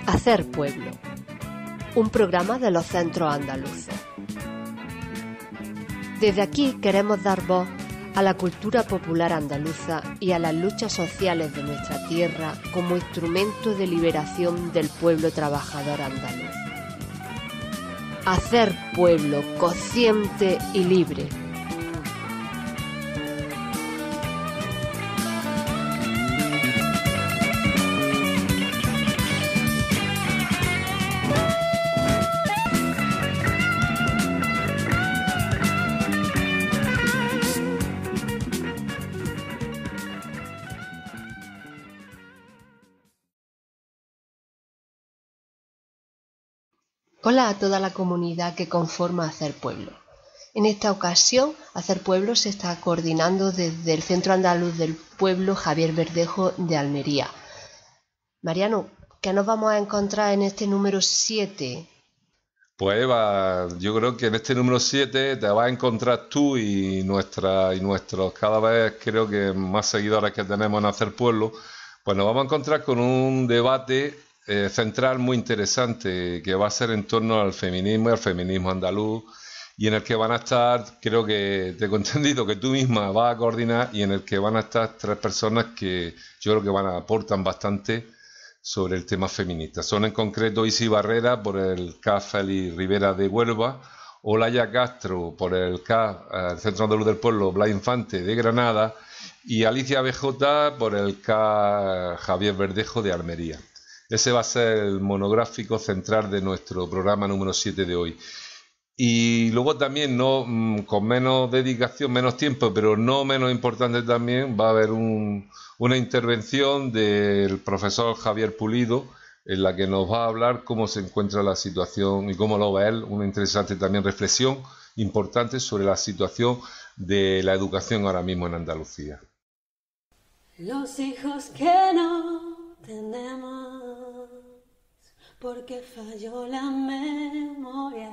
Hacer Pueblo, un programa de los centros andaluces. Desde aquí queremos dar voz a la cultura popular andaluza y a las luchas sociales de nuestra tierra como instrumento de liberación del pueblo trabajador andaluz. Hacer pueblo consciente y libre. Hola a toda la comunidad que conforma Hacer Pueblo. En esta ocasión, Hacer Pueblo se está coordinando desde el Centro Andaluz del Pueblo Javier Verdejo de Almería. Mariano, ¿qué nos vamos a encontrar en este número 7? Pues Eva, yo creo que en este número 7 te vas a encontrar tú y nuestros cada vez creo que más seguidores que tenemos en Hacer Pueblo, pues nos vamos a encontrar con un debate central muy interesante que va a ser en torno al feminismo y al feminismo andaluz, y en el que van a estar, creo que tengo entendido que tú misma vas a coordinar, y en el que van a estar 3 personas que yo creo que aportan bastante sobre el tema feminista. Son en concreto Isi Barrera por el CAF Félix Rivera de Huelva, Olaya Castro por el CAF, el Centro Andaluz del Pueblo Blas Infante de Granada, y Alicia BJ por el CAF Javier Verdejo de Almería. Ese va a ser el monográfico central de nuestro programa número 7 de hoy. Y luego también, con menos dedicación, menos tiempo, pero no menos importante también, va a haber una intervención del profesor Javier Pulido, en la que nos va a hablar cómo se encuentra la situación y cómo lo ve él, una interesante también reflexión importante sobre la situación de la educación ahora mismo en Andalucía. Los hijos que no tenemos, porque falló la memoria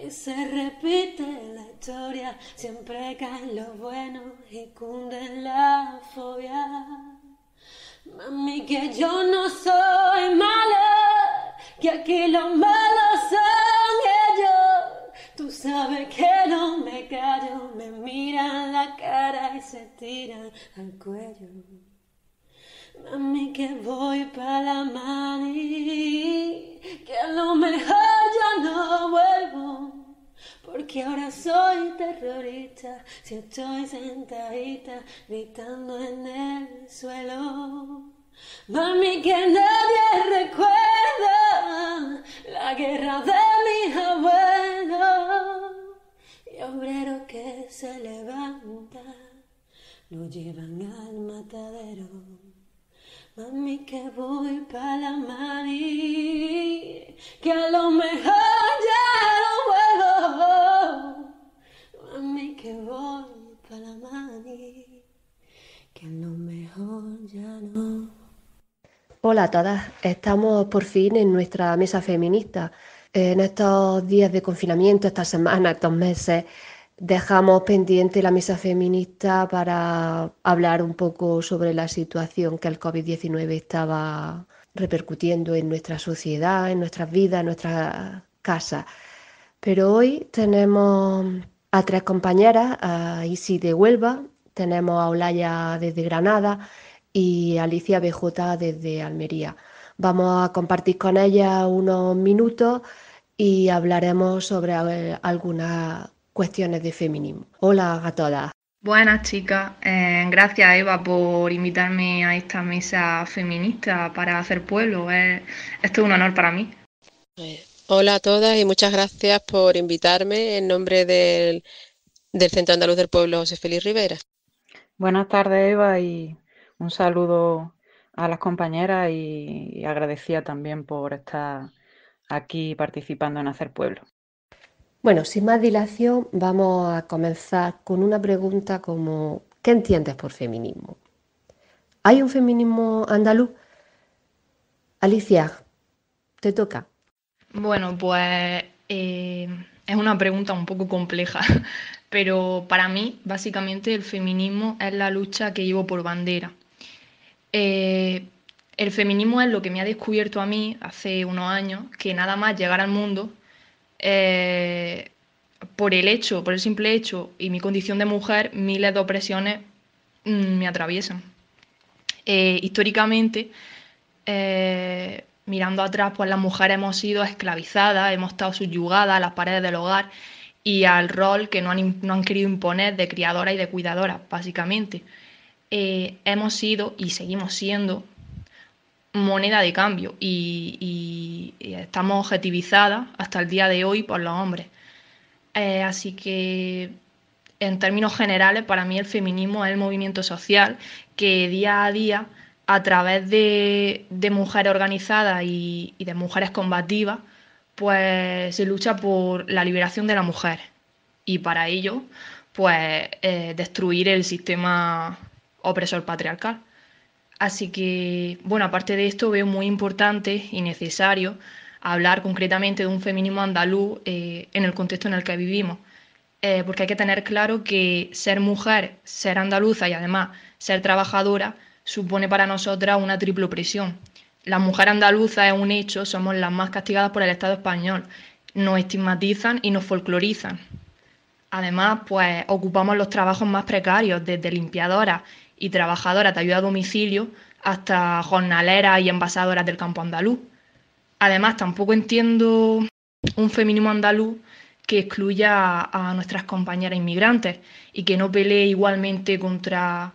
y se repite la historia, siempre caen los buenos y cunde la fobia. Mami, que yo no soy mala, que aquí los malos son ellos. Tú sabes que no me callo, me miran la cara y se tiran al cuello. Mami, que voy pa' la mani, que a lo mejor ya no vuelvo, porque ahora soy terrorista, si estoy sentadita gritando en el suelo. Mami, que nadie recuerda la guerra de mis abuelos, y obreros que se levantan lo llevan al matadero. Mami, que voy pa' la mani, que a lo mejor ya no vuelvo. Mami, que voy pa' la mani, que a lo mejor ya no. Hola a todas, estamos por fin en nuestra mesa feminista. En estos días de confinamiento, estas semanas, estos meses, dejamos pendiente la mesa feminista para hablar un poco sobre la situación que el COVID-19 estaba repercutiendo en nuestra sociedad, en nuestras vidas, en nuestras casas. Pero hoy tenemos a 3 compañeras, a Isi de Huelva, tenemos a Olaya desde Granada y Alicia BJ desde Almería. Vamos a compartir con ellas unos minutos y hablaremos sobre algunas cuestiones de feminismo. Hola a todas. Buenas chicas, gracias Eva por invitarme a esta mesa feminista para Hacer Pueblo. Esto es un honor para mí. Hola a todas y muchas gracias por invitarme en nombre del Centro Andaluz del Pueblo José Félix Rivera. Buenas tardes Eva y un saludo a las compañeras y agradecida también por estar aquí participando en Hacer Pueblo. Bueno, sin más dilación, vamos a comenzar con una pregunta como ¿qué entiendes por feminismo? ¿Hay un feminismo andaluz? Alicia, te toca. Bueno, pues es una pregunta un poco compleja, pero para mí, básicamente, el feminismo es la lucha que llevo por bandera. Eh, el feminismo es lo que me ha descubierto a mí hace unos años, que nada más llegar al mundo, eh, por el simple hecho y mi condición de mujer, miles de opresiones me atraviesan. Históricamente, mirando atrás, pues las mujeres hemos sido esclavizadas, hemos estado subyugadas a las paredes del hogar y al rol que no han querido imponer de criadora y de cuidadora, básicamente. Hemos sido y seguimos siendo moneda de cambio y estamos objetivizadas hasta el día de hoy por los hombres. Así que, en términos generales, para mí el feminismo es el movimiento social que día a día, a través de mujeres organizadas y de mujeres combativas, pues se lucha por la liberación de la mujer. Y para ello, pues destruir el sistema opresor patriarcal. Así que, bueno, aparte de esto, veo muy importante y necesario hablar concretamente de un feminismo andaluz en el contexto en el que vivimos. Porque hay que tener claro que ser mujer, ser andaluza y además ser trabajadora supone para nosotras una triple opresión. La mujer andaluza es un hecho, somos las más castigadas por el Estado español. Nos estigmatizan y nos folclorizan. Además, pues ocupamos los trabajos más precarios, desde limpiadoras y trabajadoras de ayuda a domicilio hasta jornaleras y envasadoras del campo andaluz. Además, tampoco entiendo un feminismo andaluz que excluya a nuestras compañeras inmigrantes y que no pelee igualmente contra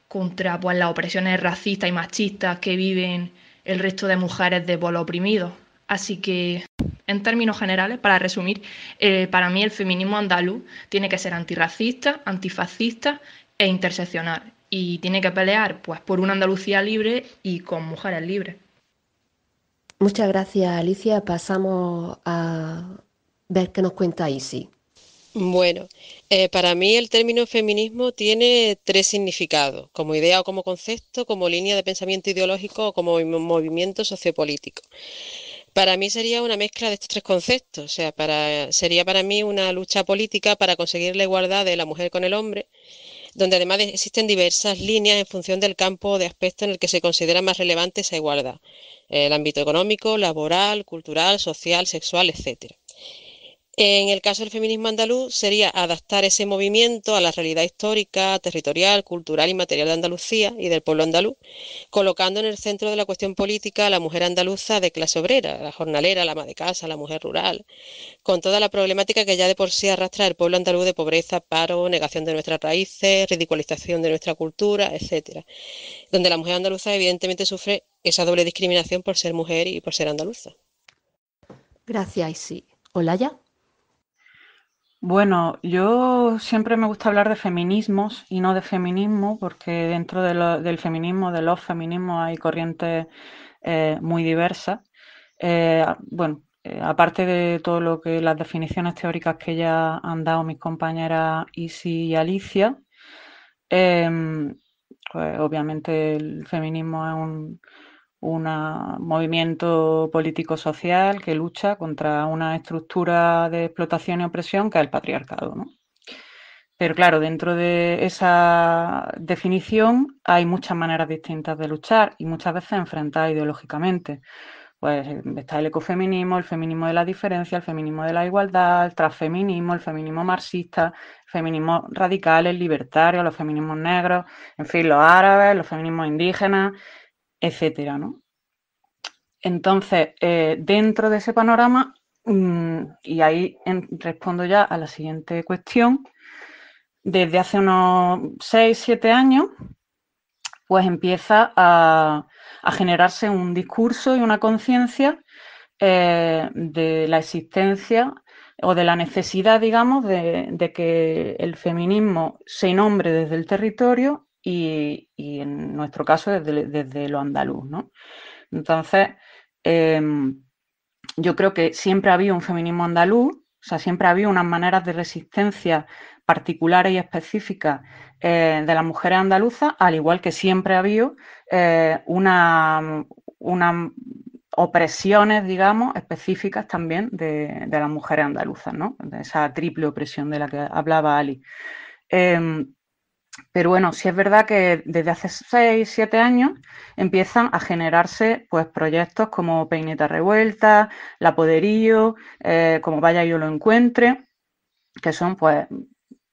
pues, las opresiones racistas y machistas que viven el resto de mujeres de pueblos oprimidos. Así que, en términos generales, para resumir, para mí el feminismo andaluz tiene que ser antirracista, antifascista e interseccional. Y tiene que pelear pues, por una Andalucía libre y con mujeres libres. Muchas gracias, Alicia. Pasamos a ver qué nos cuenta Isi. Bueno, para mí el término feminismo tiene tres significados, como idea o como concepto, como línea de pensamiento ideológico o como movimiento sociopolítico. Para mí sería una mezcla de estos tres conceptos, o sea, sería para mí una lucha política para conseguir la igualdad de la mujer con el hombre, donde además existen diversas líneas en función del campo de aspecto en el que se considera más relevante esa igualdad, el ámbito económico, laboral, cultural, social, sexual, etcétera. En el caso del feminismo andaluz sería adaptar ese movimiento a la realidad histórica, territorial, cultural y material de Andalucía y del pueblo andaluz, colocando en el centro de la cuestión política a la mujer andaluza de clase obrera, la jornalera, la ama de casa, la mujer rural, con toda la problemática que ya de por sí arrastra el pueblo andaluz de pobreza, paro, negación de nuestras raíces, ridiculización de nuestra cultura, etcétera, donde la mujer andaluza evidentemente sufre esa doble discriminación por ser mujer y por ser andaluza. Gracias, Isi. Olaya. Bueno, yo siempre me gusta hablar de feminismos y no de feminismo, porque dentro del feminismo, de los feminismos, hay corrientes muy diversas. Bueno, aparte de todo lo que las definiciones teóricas que ya han dado mis compañeras Isi y Alicia, pues obviamente el feminismo es un movimiento político-social que lucha contra una estructura de explotación y opresión que es el patriarcado, ¿no? Pero claro, dentro de esa definición hay muchas maneras distintas de luchar y muchas veces enfrentadas ideológicamente. Pues está el ecofeminismo, el feminismo de la diferencia, el feminismo de la igualdad, el transfeminismo, el feminismo marxista, el feminismo radical, el libertario, los feminismos negros, en fin, los árabes, los feminismos indígenas, etcétera, ¿no? Entonces, dentro de ese panorama, y ahí respondo ya a la siguiente cuestión, desde hace unos 6, 7 años, pues empieza a generarse un discurso y una conciencia de la existencia o de la necesidad, digamos, de que el feminismo se nombre desde el territorio y en nuestro caso desde lo andaluz, ¿no? Entonces, yo creo que siempre ha habido un feminismo andaluz, o sea, siempre ha habido unas maneras de resistencia particulares y específicas de las mujeres andaluzas, al igual que siempre ha habido unas opresiones, digamos, específicas también de las mujeres andaluzas, ¿no? De esa triple opresión de la que hablaba Ali. Pero bueno, sí es verdad que desde hace 6, 7 años empiezan a generarse pues proyectos como Peineta Revuelta, La Poderío, como Vaya Yo Lo Encuentre, que son pues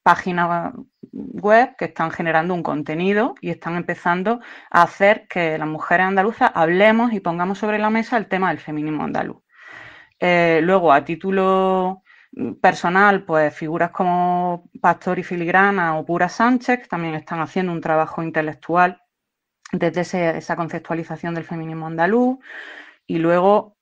páginas web que están generando un contenido y están empezando a hacer que las mujeres andaluzas hablemos y pongamos sobre la mesa el tema del feminismo andaluz. Luego, a título personal, pues figuras como Pastor y Filigrana o Pura Sánchez, que también están haciendo un trabajo intelectual desde esa conceptualización del feminismo andaluz. Y luego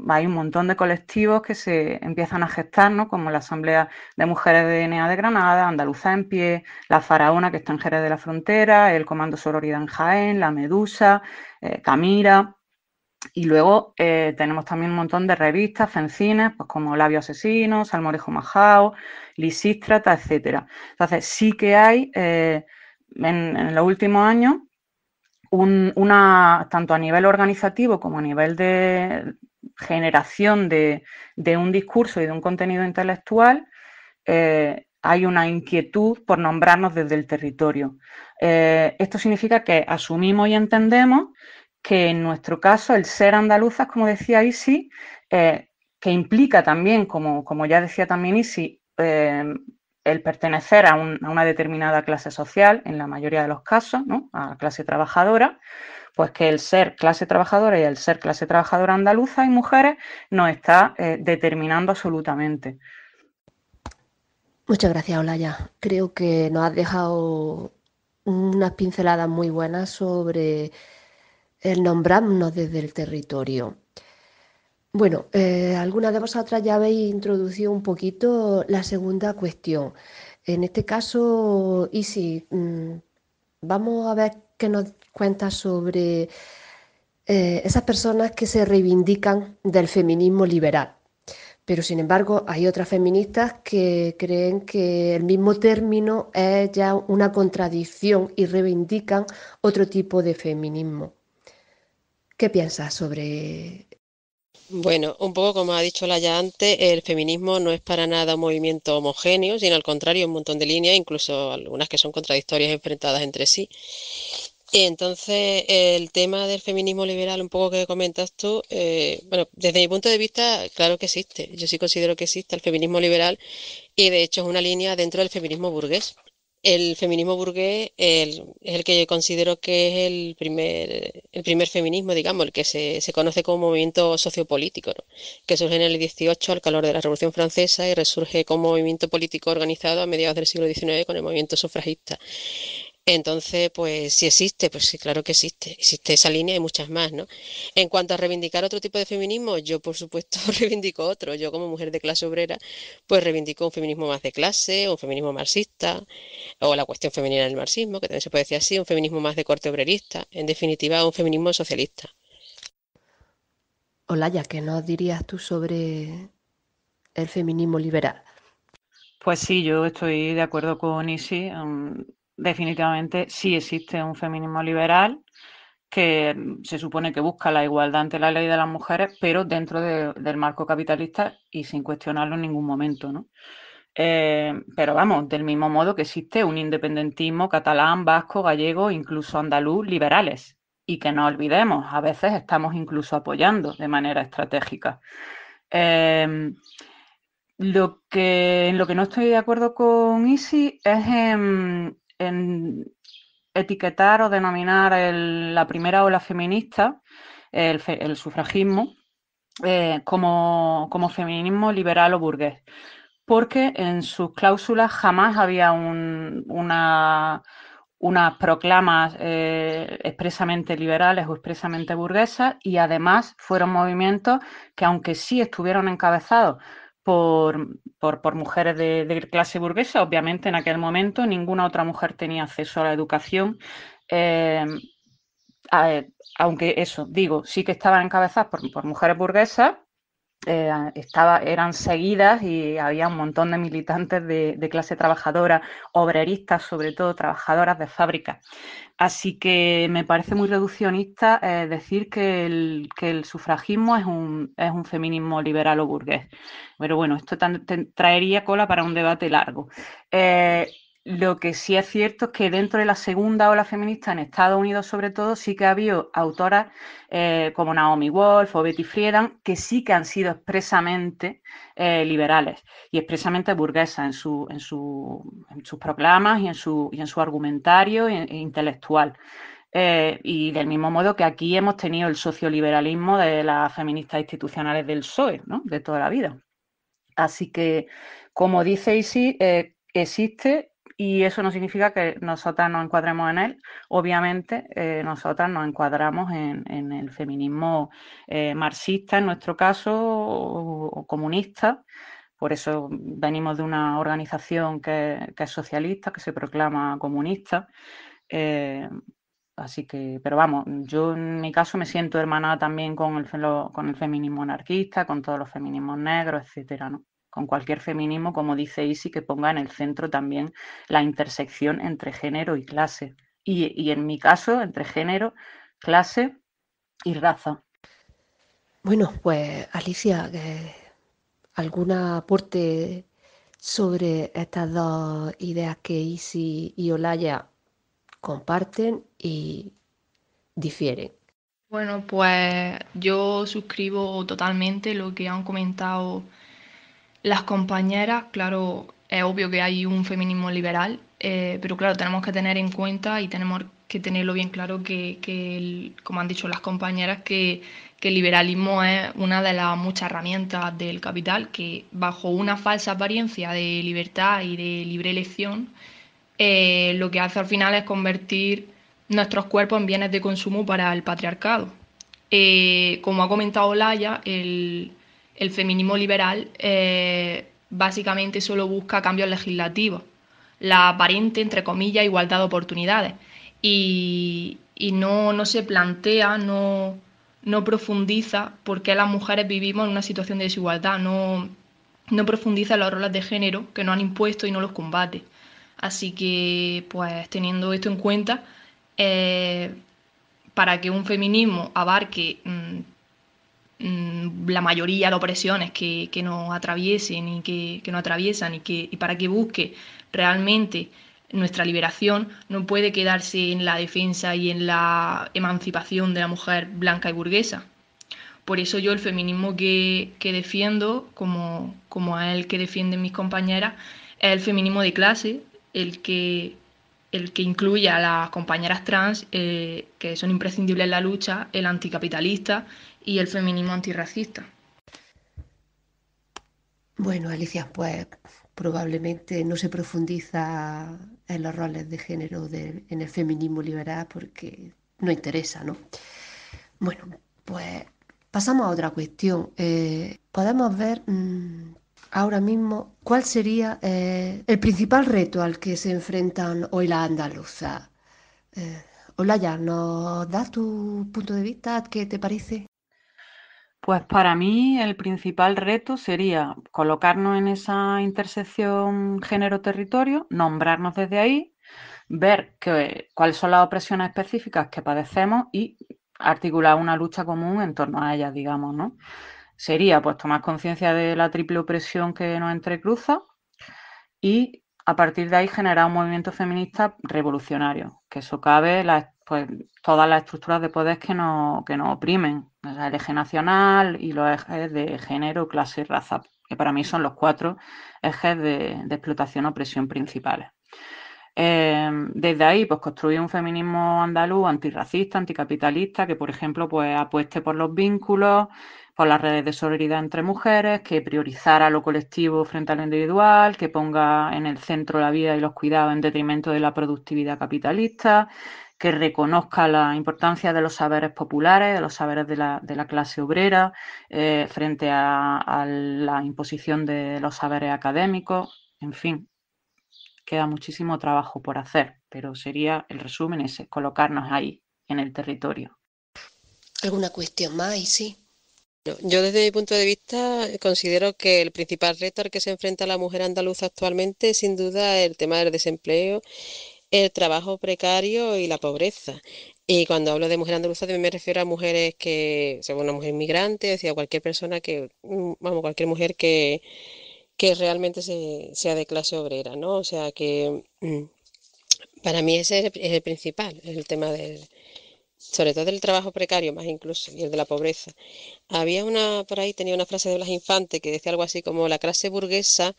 hay un montón de colectivos que se empiezan a gestar, ¿no? Como la Asamblea de Mujeres de DNA de Granada, Andaluza en Pie, La Faraona, que está en Jerez de la Frontera, el Comando Sororidad en Jaén, La Medusa, Camira. Y luego tenemos también un montón de revistas, fanzines, pues como Labio Asesino, Salmorejo Majao, Lisístrata, etcétera. Entonces sí que hay en los últimos años tanto a nivel organizativo como a nivel de generación de un discurso y de un contenido intelectual, hay una inquietud por nombrarnos desde el territorio. Esto significa que asumimos y entendemos que en nuestro caso el ser andaluzas, como decía Isi, que implica también, como ya decía también Isi, el pertenecer a una determinada clase social, en la mayoría de los casos, ¿no? A clase trabajadora, pues que el ser clase trabajadora y el ser clase trabajadora andaluza y mujeres nos está determinando absolutamente. Muchas gracias, Olaya. Creo que nos has dejado unas pinceladas muy buenas sobre el nombrarnos desde el territorio. Bueno, algunas de vosotras ya habéis introducido un poquito la segunda cuestión. En este caso, Isi, vamos a ver qué nos cuentas sobre esas personas que se reivindican del feminismo liberal. Pero sin embargo, hay otras feministas que creen que el mismo término es ya una contradicción y reivindican otro tipo de feminismo. ¿Qué piensas sobre? Bueno, un poco como ha dicho Laia antes, el feminismo no es para nada un movimiento homogéneo, sino al contrario, un montón de líneas, incluso algunas que son contradictorias enfrentadas entre sí. Entonces, el tema del feminismo liberal, un poco que comentas tú, bueno, desde mi punto de vista, claro que existe. Yo sí considero que existe el feminismo liberal y de hecho es una línea dentro del feminismo burgués. El feminismo burgués es el que yo considero que es el primer feminismo, digamos, el que se conoce como movimiento sociopolítico, ¿no? Que surge en el 18 al calor de la Revolución Francesa y resurge como movimiento político organizado a mediados del siglo XIX con el movimiento sufragista. Entonces, pues si existe, pues sí, claro que existe. Existe esa línea y muchas más, ¿no? En cuanto a reivindicar otro tipo de feminismo, yo por supuesto reivindico otro. Yo como mujer de clase obrera, pues reivindico un feminismo más de clase, un feminismo marxista, o la cuestión femenina del marxismo, que también se puede decir así, un feminismo más de corte obrerista, en definitiva, un feminismo socialista. Olaya, ¿qué nos dirías tú sobre el feminismo liberal? Pues sí, yo estoy de acuerdo con Isi. Definitivamente sí existe un feminismo liberal que se supone que busca la igualdad ante la ley de las mujeres, pero dentro del marco capitalista y sin cuestionarlo en ningún momento, ¿no? Pero vamos, del mismo modo que existe un independentismo catalán, vasco, gallego, incluso andaluz, liberales. Y que no olvidemos, a veces estamos incluso apoyando de manera estratégica. En lo que no estoy de acuerdo con Isi es en etiquetar o denominar la primera ola feminista, el sufragismo, como feminismo liberal o burgués, porque en sus cláusulas jamás había unas proclamas expresamente liberales o expresamente burguesas, y además fueron movimientos que, aunque sí estuvieron encabezados por mujeres de clase burguesa, obviamente en aquel momento ninguna otra mujer tenía acceso a la educación, aunque eso, digo, sí que estaban encabezadas por mujeres burguesas, eran seguidas y había un montón de militantes de clase trabajadora, obreristas, sobre todo trabajadoras de fábricas. Así que me parece muy reduccionista decir que el sufragismo es un feminismo liberal o burgués. Pero bueno, esto traería cola para un debate largo. Lo que sí es cierto es que dentro de la segunda ola feminista en Estados Unidos, sobre todo, sí que ha habido autoras como Naomi Wolf o Betty Friedan que sí que han sido expresamente liberales y expresamente burguesas en sus proclamas y en su argumentario intelectual. Y del mismo modo que aquí hemos tenido el socioliberalismo de las feministas institucionales del PSOE, ¿no? De toda la vida. Así que, como dice Isi, existe y eso no significa que nosotras nos encuadremos en él. Obviamente, nosotras nos encuadramos en el feminismo marxista, en nuestro caso, o comunista. Por eso venimos de una organización que es socialista, que se proclama comunista. Así que, pero vamos, yo en mi caso me siento hermanada también con el feminismo anarquista, con todos los feminismos negros, etcétera, ¿no? Con cualquier feminismo, como dice Isi, que ponga en el centro también la intersección entre género y clase. Y en mi caso, entre género, clase y raza. Bueno, pues Alicia, ¿algún aporte sobre estas dos ideas que Isi y Olaya comparten y difieren? Bueno, pues yo suscribo totalmente lo que han comentado las compañeras. Claro, es obvio que hay un feminismo liberal, pero claro, tenemos que tener en cuenta y tenemos que tenerlo bien claro como han dicho las compañeras, que el liberalismo es una de las muchas herramientas del capital que bajo una falsa apariencia de libertad y de libre elección, lo que hace al final es convertir nuestros cuerpos en bienes de consumo para el patriarcado. Como ha comentado Laia, el feminismo liberal básicamente solo busca cambios legislativos, la aparente, entre comillas, igualdad de oportunidades. Y no se plantea, no profundiza por qué las mujeres vivimos en una situación de desigualdad, no profundiza en los roles de género que nos han impuesto y no los combate. Así que, pues teniendo esto en cuenta, eh, para que un feminismo abarque la mayoría de opresiones que nos atraviesen y que nos atraviesan y para que busque realmente nuestra liberación, no puede quedarse en la defensa y en la emancipación de la mujer blanca y burguesa. Por eso yo el feminismo que defiendo, como es el que defienden mis compañeras, es el feminismo de clase, el que incluye a las compañeras trans, que son imprescindibles en la lucha, el anticapitalista y el feminismo antirracista. Bueno, Alicia, pues probablemente no se profundiza en los roles de género en el feminismo liberal porque no interesa, ¿no? Bueno, pues pasamos a otra cuestión. Podemos ver ahora mismo cuál sería el principal reto al que se enfrentan hoy las andaluzas. Eh, Olaya, ¿nos das tu punto de vista? ¿Qué te parece? Pues para mí el principal reto sería colocarnos en esa intersección género-territorio, nombrarnos desde ahí, ver cuáles son las opresiones específicas que padecemos y articular una lucha común en torno a ellas, digamos, ¿no? Sería pues tomar conciencia de la triple opresión que nos entrecruza y a partir de ahí generar un movimiento feminista revolucionario, que socave pues, todas las estructuras de poder que nos oprimen, o sea, el eje nacional y los ejes de género, clase y raza, que para mí son los 4 ejes de explotación o opresión principales. Desde ahí, pues construir un feminismo andaluz antirracista, anticapitalista, que por ejemplo, pues apueste por los vínculos, por las redes de solidaridad entre mujeres, que priorizara lo colectivo frente a lo individual, que ponga en el centro la vida y los cuidados en detrimento de la productividad capitalista, que reconozca la importancia de los saberes populares, de los saberes de la clase obrera, frente a la imposición de los saberes académicos, en fin. Queda muchísimo trabajo por hacer, pero sería el resumen ese, colocarnos ahí, en el territorio. ¿Alguna cuestión más? Y sí. Yo desde mi punto de vista considero que el principal reto al que se enfrenta la mujer andaluza actualmente es sin duda el tema del desempleo, el trabajo precario y la pobreza. Y cuando hablo de mujer andaluza también me refiero a mujeres que, o sea, una mujer migrante, o sea, cualquier persona que, vamos, cualquier mujer que realmente sea de clase obrera, ¿no? O sea que para mí ese es el principal, el tema del, sobre todo del trabajo precario más incluso, y el de la pobreza. Había una, por ahí tenía una frase de Blas Infante que decía algo así como la clase burguesa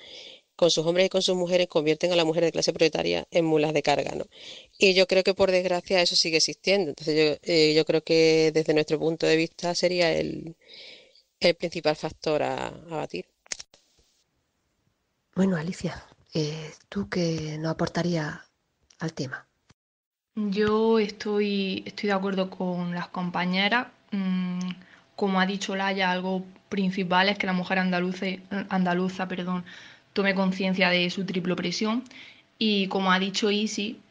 con sus hombres y con sus mujeres convierten a la mujer de clase proletaria en mulas de carga, ¿no? Y yo creo que por desgracia eso sigue existiendo. Entonces yo creo que desde nuestro punto de vista sería el principal factor a batir. Bueno, Alicia, ¿tú qué nos aportarías al tema? Yo estoy de acuerdo con las compañeras. Como ha dicho Laia, algo principal es que la mujer andaluza, perdón, tome conciencia de su triple opresión. Y como ha dicho Isi,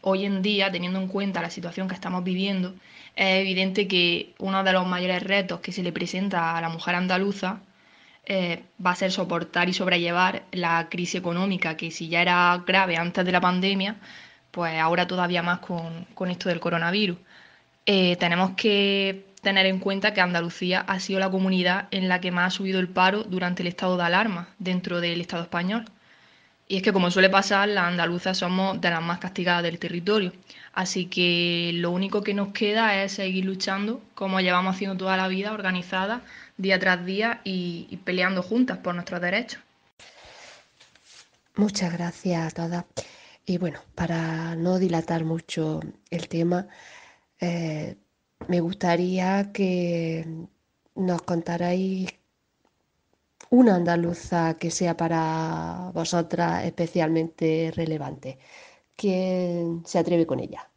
hoy en día, teniendo en cuenta la situación que estamos viviendo, es evidente que uno de los mayores retos que se le presenta a la mujer andaluza va a ser soportar y sobrellevar la crisis económica, que si ya era grave antes de la pandemia, pues ahora todavía más con esto del coronavirus. Tenemos que tener en cuenta que Andalucía ha sido la comunidad en la que más ha subido el paro durante el estado de alarma dentro del Estado español. Y es que, como suele pasar, las andaluzas somos de las más castigadas del territorio. Así que lo único que nos queda es seguir luchando, como llevamos haciendo toda la vida, organizadas, día tras día y peleando juntas por nuestros derechos. Muchas gracias a todas. Y bueno, para no dilatar mucho el tema, eh, me gustaría que nos contarais una andaluza que sea para vosotras especialmente relevante. ¿Quién se atreve con ella?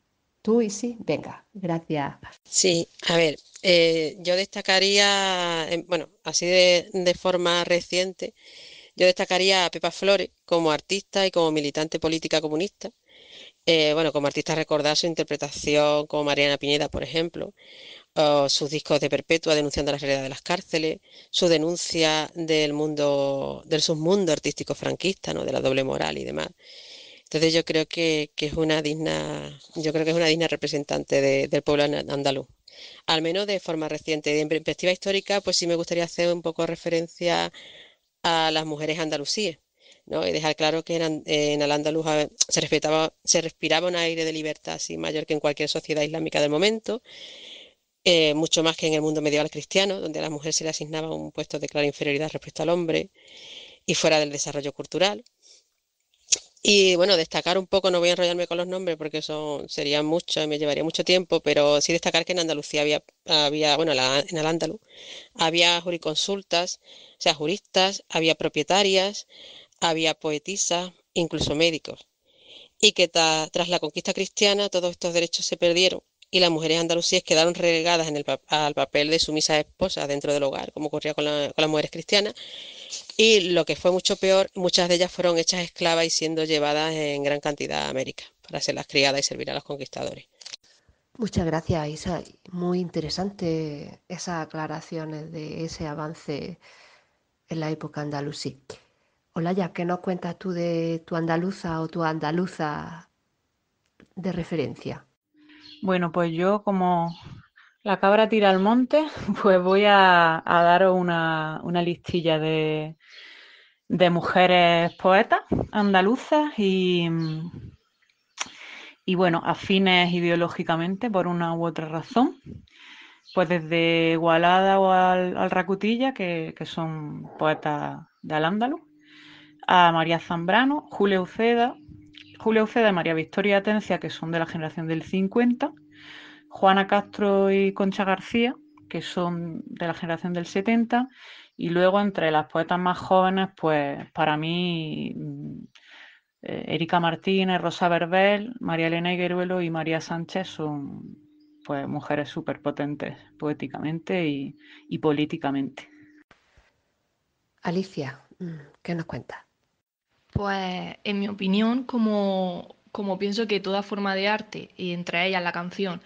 ¿Tú y sí? Venga, gracias. Sí, a ver, yo destacaría, bueno, así de forma reciente, yo destacaría a Pepa Flores como artista y como militante política comunista. Bueno, como artista recordar su interpretación como Mariana Pineda, por ejemplo, o sus discos de Perpetua denunciando la realidad de las cárceles, su denuncia del mundo, del submundo artístico franquista, ¿no? De la doble moral y demás. Entonces yo creo que es una digna, yo creo que es una digna representante del pueblo andaluz. Al menos de forma reciente. En perspectiva histórica, pues sí me gustaría hacer un poco referencia a las mujeres andalusíes, ¿no? Y dejar claro que en Al-Ándalus se respiraba un aire de libertad así mayor que en cualquier sociedad islámica del momento, mucho más que en el mundo medieval cristiano, donde a la mujer se le asignaba un puesto de clara inferioridad respecto al hombre y fuera del desarrollo cultural. Y bueno, destacar un poco, no voy a enrollarme con los nombres porque eso sería mucho y me llevaría mucho tiempo, pero sí destacar que en Andalucía bueno, en Al-Ándalus había jurisconsultas, o sea, juristas, había propietarias, había poetisas, incluso médicos, y que tras la conquista cristiana todos estos derechos se perdieron y las mujeres andalusíes quedaron relegadas al papel de sumisas esposas dentro del hogar, como ocurría con las mujeres cristianas, y lo que fue mucho peor, muchas de ellas fueron hechas esclavas y siendo llevadas en gran cantidad a América para ser las criadas y servir a los conquistadores. Muchas gracias, Isa. Muy interesante esas aclaraciones de ese avance en la época andalusí. Olaya, ¿qué nos cuentas tú de tu andaluza o tu andaluza de referencia? Bueno, pues yo como la cabra tira al monte, pues voy a daros una listilla de mujeres poetas andaluzas y bueno, afines ideológicamente por una u otra razón. Pues desde Igualada o al Racutilla, que son poetas de Al-Ándalus, a María Zambrano, Julia Uceda y María Victoria Atencia, que son de la generación del 50, Juana Castro y Concha García, que son de la generación del 70, y luego entre las poetas más jóvenes, pues para mí Erika Martínez, Rosa Verbel, María Elena Higueruelo y María Sánchez son pues mujeres súper potentes poéticamente y políticamente. Alicia, ¿qué nos cuentas? Pues en mi opinión, como pienso que toda forma de arte, y entre ellas la canción,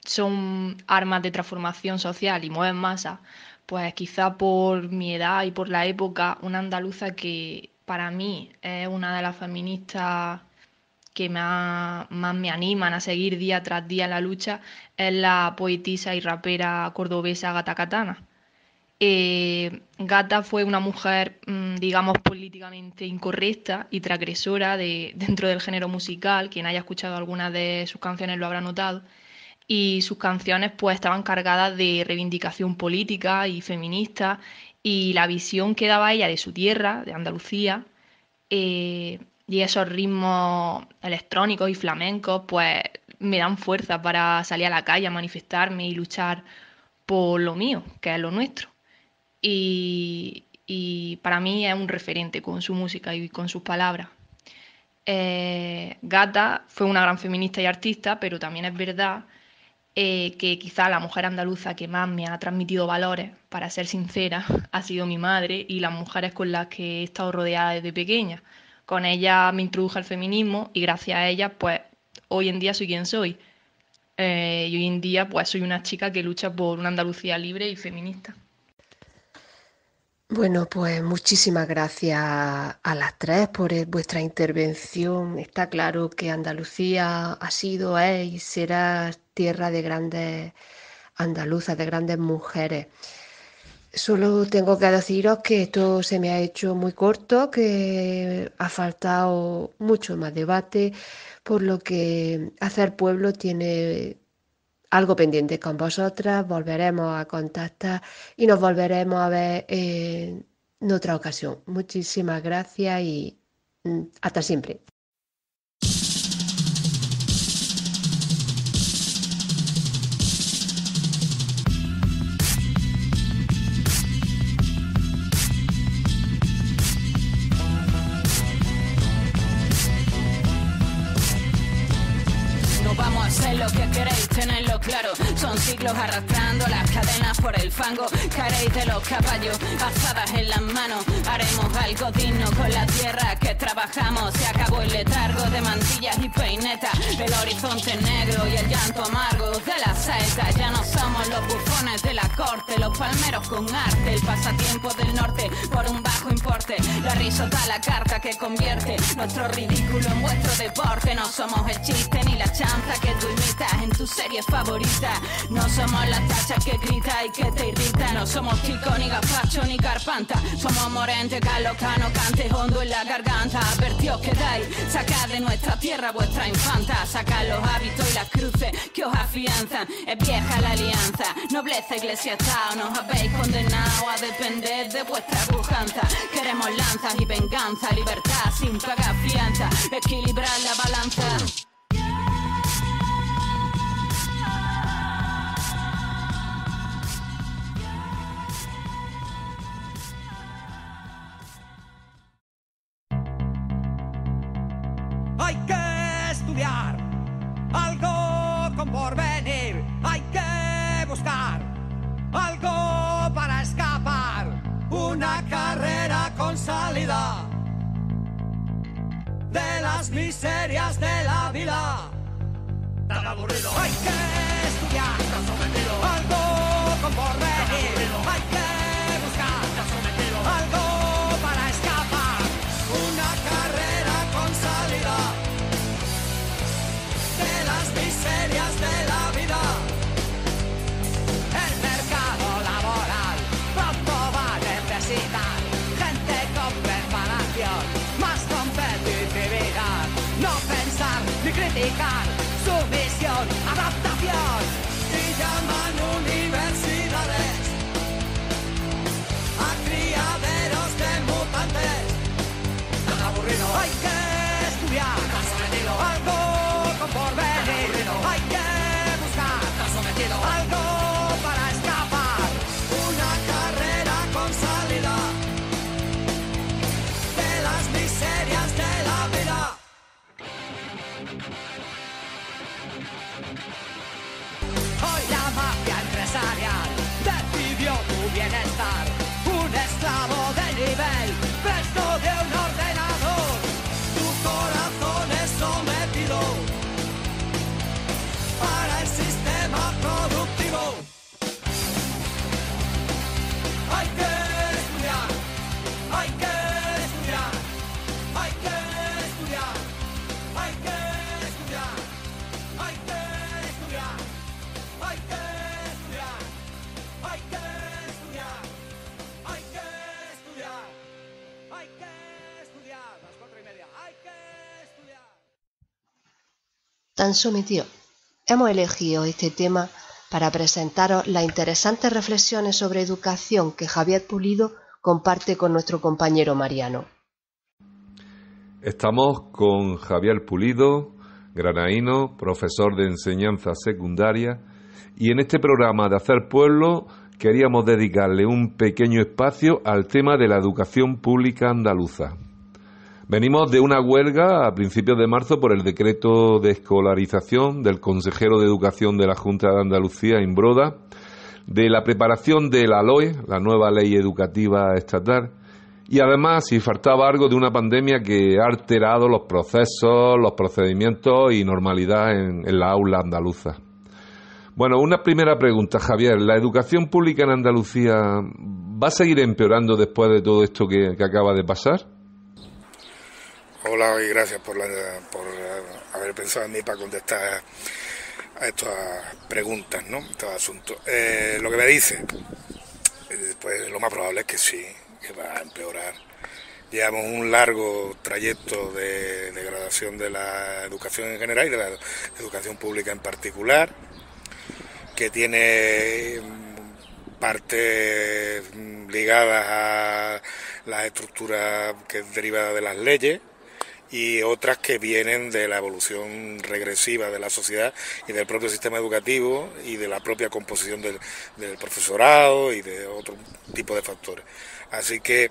son armas de transformación social y mueven masas, pues quizá por mi edad y por la época, una andaluza que para mí es una de las feministas que más me animan a seguir día tras día en la lucha, es la poetisa y rapera cordobesa Gata Katana. Gata fue una mujer, digamos, políticamente incorrecta y transgresora dentro del género musical. Quien haya escuchado algunas de sus canciones lo habrá notado. Y sus canciones pues estaban cargadas de reivindicación política y feminista, y la visión que daba ella de su tierra, de Andalucía, y esos ritmos electrónicos y flamencos pues me dan fuerza para salir a la calle a manifestarme y luchar por lo mío, que es lo nuestro. Y para mí es un referente con su música y con sus palabras. Gata fue una gran feminista y artista, pero también es verdad que quizá la mujer andaluza que más me ha transmitido valores, para ser sincera, ha sido mi madre y las mujeres con las que he estado rodeada desde pequeña. Con ella me introduje al feminismo y gracias a ella, pues, hoy en día soy quien soy. Y hoy en día, pues, soy una chica que lucha por una Andalucía libre y feminista. Bueno, pues muchísimas gracias a las tres por vuestra intervención. Está claro que Andalucía ha sido, es y será tierra de grandes andaluzas, de grandes mujeres. Solo tengo que deciros que esto se me ha hecho muy corto, que ha faltado mucho más debate, por lo que Hacer Pueblo tiene algo pendiente con vosotras. Volveremos a contactar y nos volveremos a ver en otra ocasión. Muchísimas gracias y hasta siempre. Lo que queréis, tenerlo claro. Son siglos arrastrando las cadenas por el fango. Caeréis de los caballos, azadas en las manos. Haremos algo digno con la tierra que trabajamos. Se acabó el letargo de mantillas y peinetas, el horizonte negro y el llanto amargo de la saeta. Ya no somos los bufones de la corte, los palmeros con arte, el pasatiempo del norte por un bajo importe. La risota, la carta que convierte nuestro ridículo en vuestro deporte. No somos el chiste ni la chanza que tú imitas en tu serie favorita. No somos las tachas que grita y que te irrita. No somos Chico, ni Gazpacho, ni Carpanta. Somos Morente, Carlos Cano, cante hondo en la garganta. Advertidos que dais, sacad de nuestra tierra vuestra infanta. Sacad los hábitos y las cruces que os afianzan. Es vieja la alianza, nobleza, iglesia, estado. Nos habéis condenado a depender de vuestra pujanza. Queremos lanzas y venganza, libertad sin pagar fianza. Equilibrar la balanza. Hay que estudiar algo con porvenir, hay que buscar algo para escapar, una carrera con salida de las miserias de la vida. Tan aburrido. Hay que estudiar algo con porvenir, hay que buscar algo para escapar, una carrera con salida de las miserias de la vida. El mercado laboral pronto va a necesitar gente con preparación, más competitividad, no pensar ni criticar, sumisión, adaptación, y llaman universidades a criaderos de mutantes. Tan aburrido. Hay que estudiar algo con porvenir, hay que buscar algo para escapar, una carrera con salida de las miserias de la vida. Hoy la mafia empresarial decidió tu bienestar, un esclavo de nivel, presto de un ordenador, tu corazón es sometido para el están sometidos. Hemos elegido este tema para presentaros las interesantes reflexiones sobre educación que Javier Pulido comparte con nuestro compañero Mariano. Estamos con Javier Pulido, granaíno, profesor de enseñanza secundaria, y en este programa de Hacer Pueblo queríamos dedicarle un pequeño espacio al tema de la educación pública andaluza. Venimos de una huelga a principios de marzo por el decreto de escolarización del consejero de Educación de la Junta de Andalucía, Imbroda, de la preparación de la LOE, la nueva Ley Educativa Estatal, y además, si faltaba algo, de una pandemia que ha alterado los procesos, los procedimientos y normalidad en la aula andaluza. Bueno, una primera pregunta, Javier. ¿La educación pública en Andalucía va a seguir empeorando después de todo esto que acaba de pasar? Hola y gracias por haber pensado en mí para contestar a estas preguntas, ¿no? Estos asuntos. Lo que me dice, pues lo más probable es que sí, que va a empeorar. Llevamos un largo trayecto de degradación de la educación en general y de la educación pública en particular, que tiene partes ligadas a las estructuras que es derivada de las leyes, y otras que vienen de la evolución regresiva de la sociedad y del propio sistema educativo y de la propia composición del profesorado y de otro tipo de factores. Así que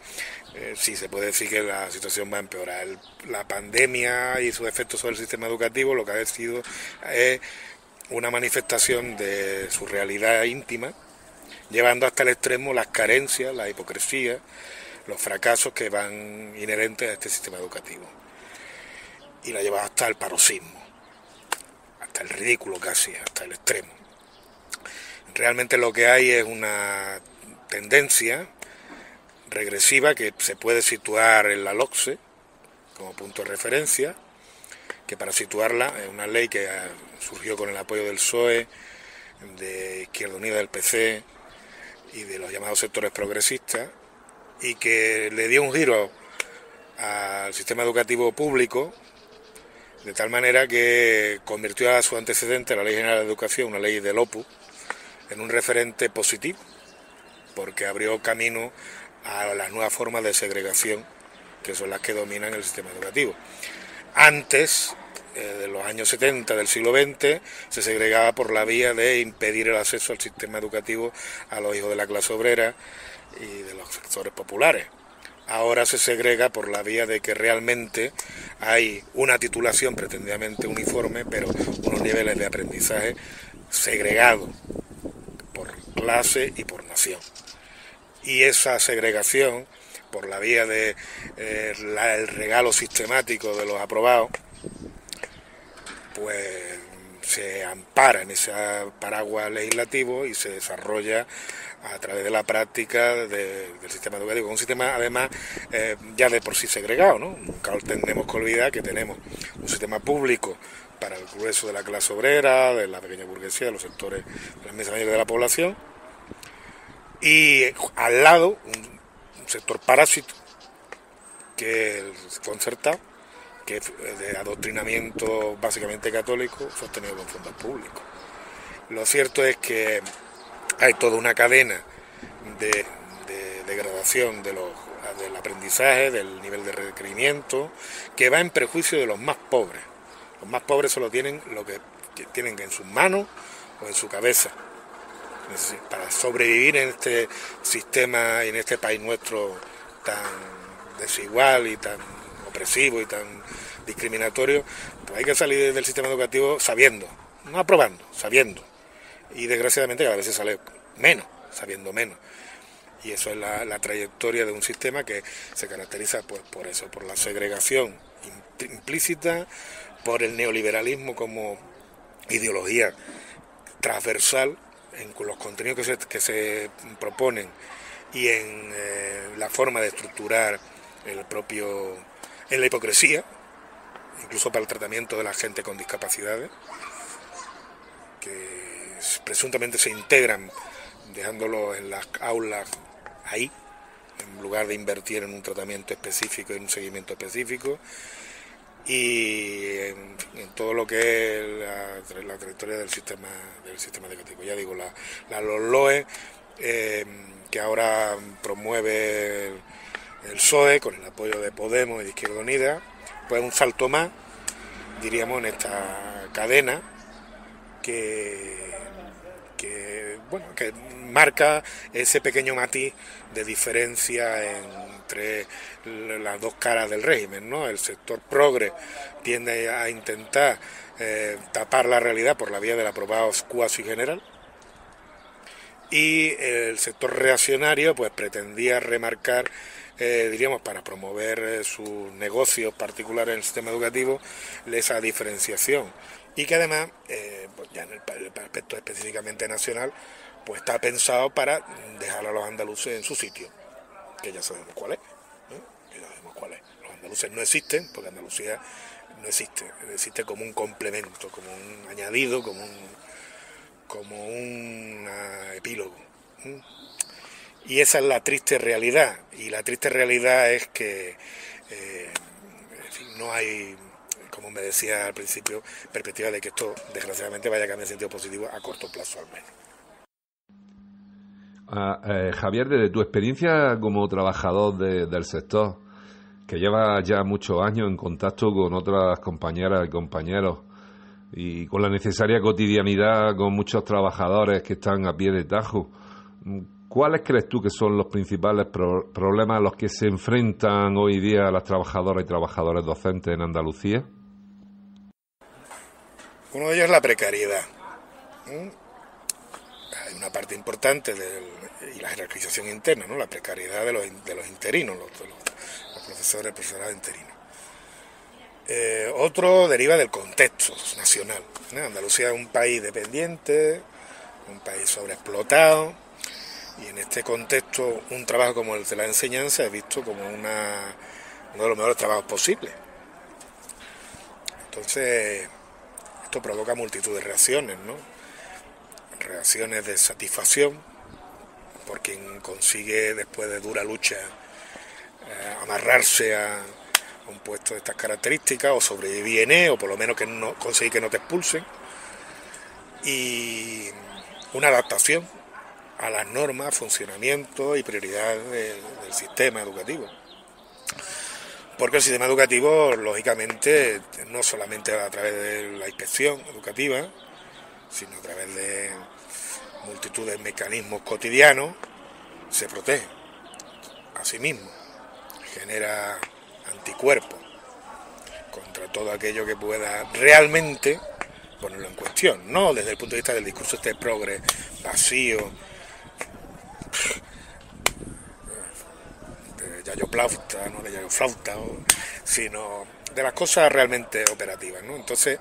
sí, se puede decir que la situación va a empeorar. La pandemia y sus efectos sobre el sistema educativo lo que ha sido es una manifestación de su realidad íntima, llevando hasta el extremo las carencias, la hipocresía, los fracasos que van inherentes a este sistema educativo. Y la lleva hasta el paroxismo, hasta el ridículo casi, hasta el extremo. Realmente lo que hay es una tendencia regresiva que se puede situar en la LOCSE como punto de referencia, que para situarla es una ley que surgió con el apoyo del PSOE, de Izquierda Unida, del PC y de los llamados sectores progresistas, y que le dio un giro al sistema educativo público, de tal manera que convirtió a su antecedente, la Ley General de Educación, una ley del Opus, en un referente positivo, porque abrió camino a las nuevas formas de segregación, que son las que dominan el sistema educativo. Antes, de los años 70 del siglo XX, se segregaba por la vía de impedir el acceso al sistema educativo a los hijos de la clase obrera y de los sectores populares. Ahora se segrega por la vía de que realmente hay una titulación pretendidamente uniforme, pero unos niveles de aprendizaje segregados por clase y por nación. Y esa segregación, por la vía de el regalo sistemático de los aprobados, pues se ampara en ese paraguas legislativo y se desarrolla a través de la práctica del sistema educativo, un sistema además ya de por sí segregado, ¿no? Nunca tenemos que olvidar que tenemos un sistema público para el grueso de la clase obrera, de la pequeña burguesía, de los sectores de la inmensa mayoría de la población, y al lado un sector parásito, que es el concertado, que es de adoctrinamiento básicamente católico, sostenido con fondos públicos. Lo cierto es que hay toda una cadena de degradación del aprendizaje, del nivel de requerimiento, que va en perjuicio de los más pobres. Los más pobres solo tienen lo que tienen en sus manos o en su cabeza. Para sobrevivir en este sistema y en este país nuestro tan desigual y tan opresivo y tan discriminatorio, pues hay que salir del sistema educativo sabiendo, no aprobando, sabiendo. Y desgraciadamente cada vez se sale menos, sabiendo menos. Y eso es la trayectoria de un sistema que se caracteriza pues por eso, por la segregación implícita, por el neoliberalismo como ideología transversal en los contenidos que se proponen y en la forma de estructurar en la hipocresía, incluso para el tratamiento de la gente con discapacidades, que presuntamente se integran dejándolo en las aulas ahí, en lugar de invertir en un tratamiento específico y en un seguimiento específico, y en todo lo que es la trayectoria del sistema educativo. Ya digo, la LOE, que ahora promueve el PSOE con el apoyo de Podemos y de Izquierda Unida, pues un salto más, diríamos, en esta cadena que marca ese pequeño matiz de diferencia entre las dos caras del régimen, ¿no? El sector progre tiende a intentar tapar la realidad por la vía del aprobado cuasi general, y el sector reaccionario pues pretendía remarcar, diríamos, para promover sus negocios particulares en el sistema educativo, esa diferenciación, y que además, pues ya en el aspecto específicamente nacional, pues está pensado para dejar a los andaluces en su sitio, que ya sabemos cuál es, que ya sabemos cuál es. Los andaluces no existen, porque Andalucía no existe como un complemento, como un añadido, como un epílogo. Y esa es la triste realidad, y la triste realidad es que en fin, no hay, como me decía al principio, perspectiva de que esto desgraciadamente vaya a cambiar en sentido positivo a corto plazo al menos. Javier, desde tu experiencia como trabajador del sector, que llevas ya muchos años en contacto con otras compañeras y compañeros y con la necesaria cotidianidad con muchos trabajadores que están a pie de tajo, ¿cuáles crees tú que son los principales problemas a los que se enfrentan hoy día las trabajadoras y trabajadores docentes en Andalucía? Uno de ellos es la precariedad. Hay una parte importante y la jerarquización interna, ¿no? La precariedad de los interinos, los profesores, profesorados interinos. Otro deriva del contexto nacional, ¿no? Andalucía es un país dependiente, un país sobreexplotado, y en este contexto un trabajo como el de la enseñanza es visto como uno de los mejores trabajos posibles. Entonces, esto provoca multitud de reacciones, ¿no? Reacciones de satisfacción por quien consigue, después de dura lucha, amarrarse a un puesto de estas características, o sobrevivir en él, o por lo menos conseguir que no te expulsen, y una adaptación a las normas, funcionamiento y prioridades del sistema educativo. Porque el sistema educativo, lógicamente, no solamente a través de la inspección educativa, sino a través de multitud de mecanismos cotidianos, se protege a sí mismo, genera anticuerpos contra todo aquello que pueda realmente ponerlo en cuestión, no desde el punto de vista del discurso este progre vacío, de yayoflauta, no de yayoflauta, sino de las cosas realmente operativas, ¿no? Entonces,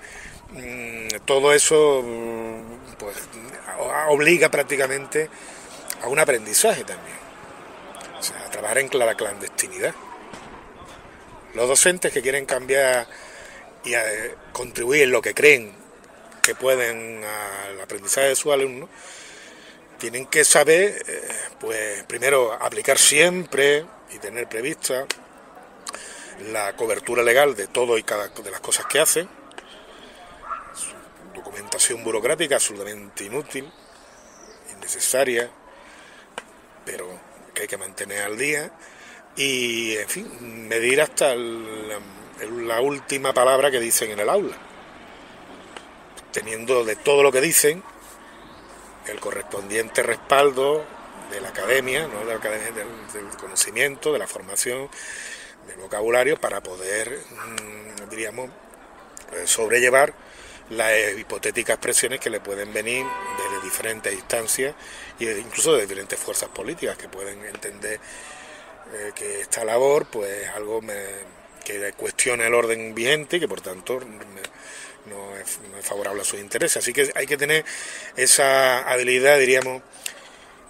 todo eso pues obliga prácticamente a un aprendizaje también, o sea, a trabajar en la clandestinidad. Los docentes que quieren cambiar y contribuir en lo que creen que pueden al aprendizaje de sus alumnos, tienen que saber, pues primero aplicar siempre y tener prevista la cobertura legal de todo y cada de las cosas que hacen. Documentación burocrática absolutamente inútil, innecesaria, pero que hay que mantener al día, y en fin, medir hasta la última palabra que dicen en el aula, teniendo de todo lo que dicen el correspondiente respaldo de la academia, ¿no? De la academia del conocimiento, de la formación, del vocabulario, para poder, diríamos, sobrellevar las hipotéticas presiones que le pueden venir desde diferentes instancias y incluso de diferentes fuerzas políticas que pueden entender que esta labor pues algo que cuestiona el orden vigente y que por tanto no es favorable a sus intereses. Así que hay que tener esa habilidad, diríamos,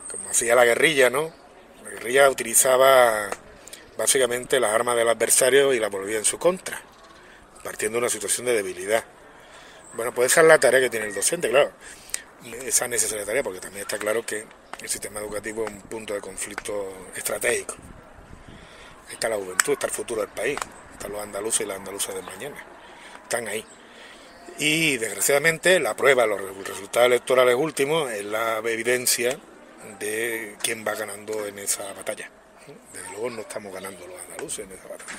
como hacía la guerrilla, ¿no? La guerrilla utilizaba básicamente las armas del adversario y las volvía en su contra, partiendo de una situación de debilidad. Bueno, pues esa es la tarea que tiene el docente, claro. Esa necesaria tarea, porque también está claro que el sistema educativo es un punto de conflicto estratégico. Está la juventud, está el futuro del país. están los andaluces y las andaluzas de mañana, están ahí. Y desgraciadamente la prueba, los resultados electorales últimos, es la evidencia de quién va ganando en esa batalla. Desde luego no estamos ganando los andaluces en esa batalla.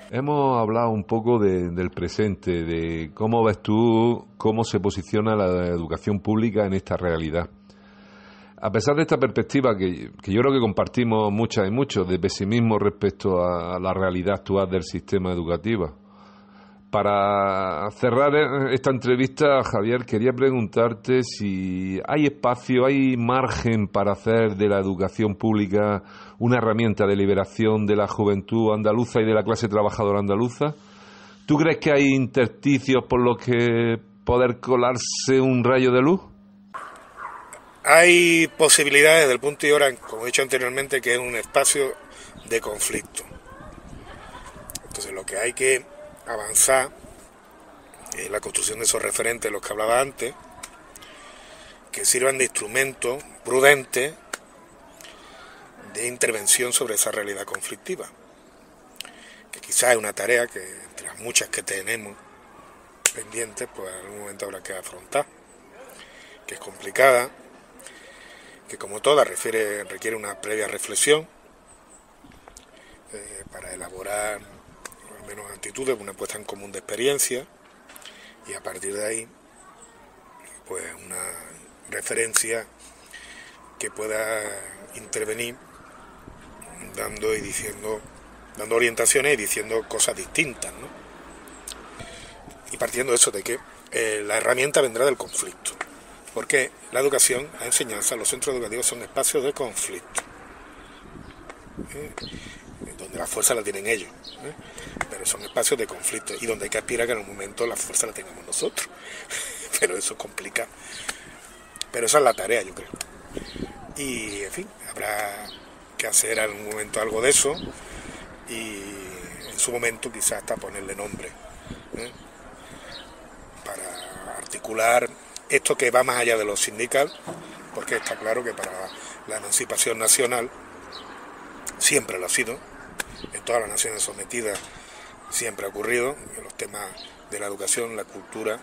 Hemos hablado un poco del presente, de cómo ves tú, cómo se posiciona la educación pública en esta realidad. A pesar de esta perspectiva que yo creo que compartimos muchas y muchos de pesimismo respecto a la realidad actual del sistema educativo. Para cerrar esta entrevista, Javier, quería preguntarte si hay espacio, hay margen para hacer de la educación pública una herramienta de liberación de la juventud andaluza y de la clase trabajadora andaluza. ¿Tú crees que hay intersticios por los que poder colarse un rayo de luz? Hay posibilidades desde el punto de vista, como he dicho anteriormente, que es un espacio de conflicto. Entonces lo que hay que avanzar es la construcción de esos referentes de los que hablaba antes, que sirvan de instrumento prudente de intervención sobre esa realidad conflictiva, que quizás es una tarea que entre las muchas que tenemos pendientes, pues en algún momento habrá que afrontar, que es complicada, que como toda requiere una previa reflexión para elaborar al menos actitudes, una puesta en común de experiencia, y a partir de ahí pues una referencia que pueda intervenir dando orientaciones y diciendo cosas distintas, ¿no? Y partiendo de eso, de que la herramienta vendrá del conflicto, porque la educación, la enseñanza, los centros educativos son espacios de conflicto, donde la fuerza la tienen ellos, pero son espacios de conflicto y donde hay que aspirar que en un momento la fuerza la tengamos nosotros, pero eso es complicado, pero esa es la tarea, yo creo, y en fin, habrá que hacer en algún momento algo de eso y en su momento quizás hasta ponerle nombre, para articular esto que va más allá de lo sindical, porque está claro que para la emancipación nacional siempre lo ha sido, en todas las naciones sometidas siempre ha ocurrido, en los temas de la educación, la cultura,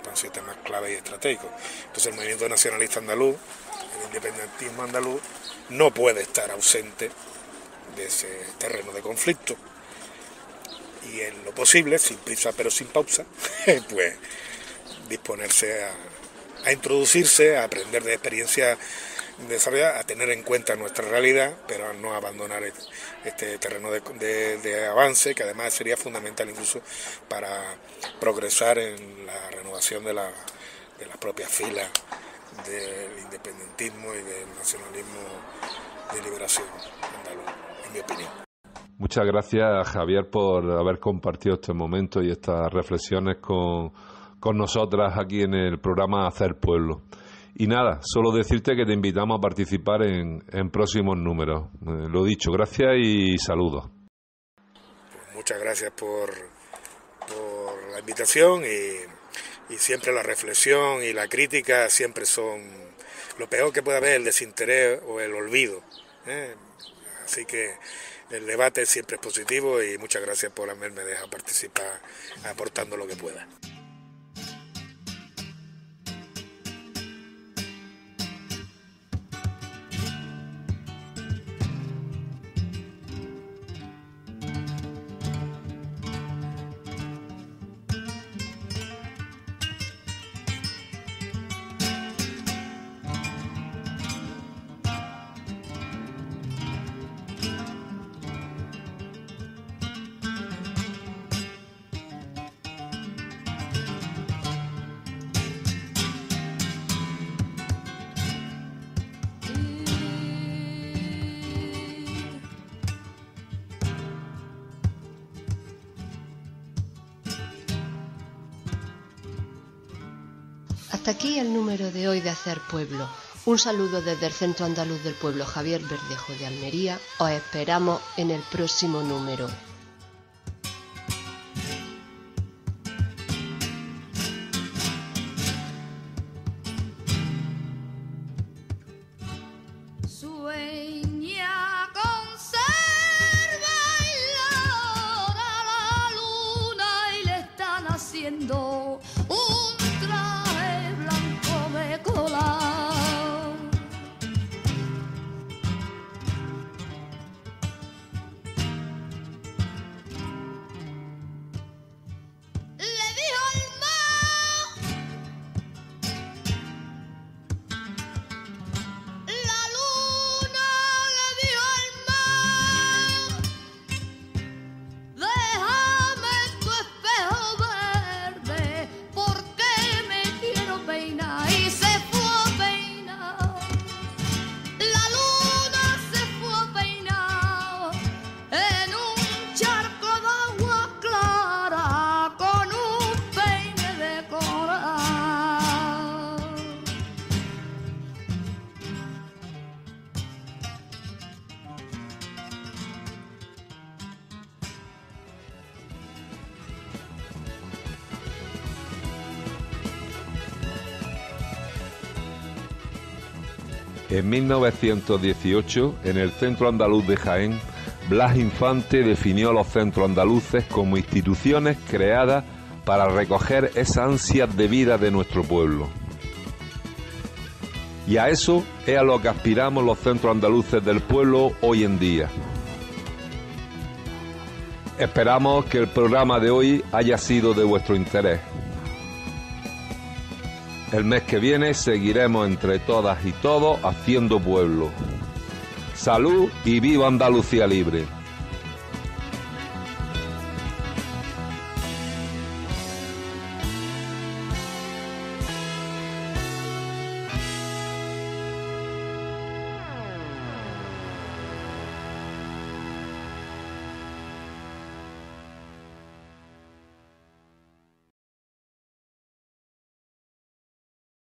han sido temas clave y estratégicos. Entonces el movimiento nacionalista andaluz, el independentismo andaluz, no puede estar ausente de ese terreno de conflicto. Y en lo posible, sin prisa pero sin pausa, pues disponerse a introducirse, a aprender de experiencias desarrolladas, a tener en cuenta nuestra realidad, pero a no abandonar este terreno de avance, que además sería fundamental incluso para progresar en la renovación de las propias filas del independentismo y del nacionalismo de liberación andaluz, en mi opinión. Muchas gracias, Javier, por haber compartido este momento y estas reflexiones con nosotras aquí en el programa Hacer Pueblo. Y nada, solo decirte que te invitamos a participar en próximos números. Lo dicho, gracias y saludos. Pues muchas gracias por la invitación y siempre la reflexión y la crítica siempre son lo peor que puede haber, el desinterés o el olvido, Así que el debate siempre es positivo y muchas gracias por haberme dejado participar aportando lo que pueda. Hasta aquí el número de hoy de Hacer Pueblo. Un saludo desde el Centro Andaluz del Pueblo Javier Verdejo de Almería. Os esperamos en el próximo número. Sueña, conserva y la En 1918, en el Centro Andaluz de Jaén, Blas Infante definió los centros andaluces como instituciones creadas para recoger esa ansia de vida de nuestro pueblo. Y a eso es a lo que aspiramos los centros andaluces del pueblo hoy en día. Esperamos que el programa de hoy haya sido de vuestro interés. El mes que viene seguiremos entre todas y todos haciendo pueblo. Salud y viva Andalucía libre.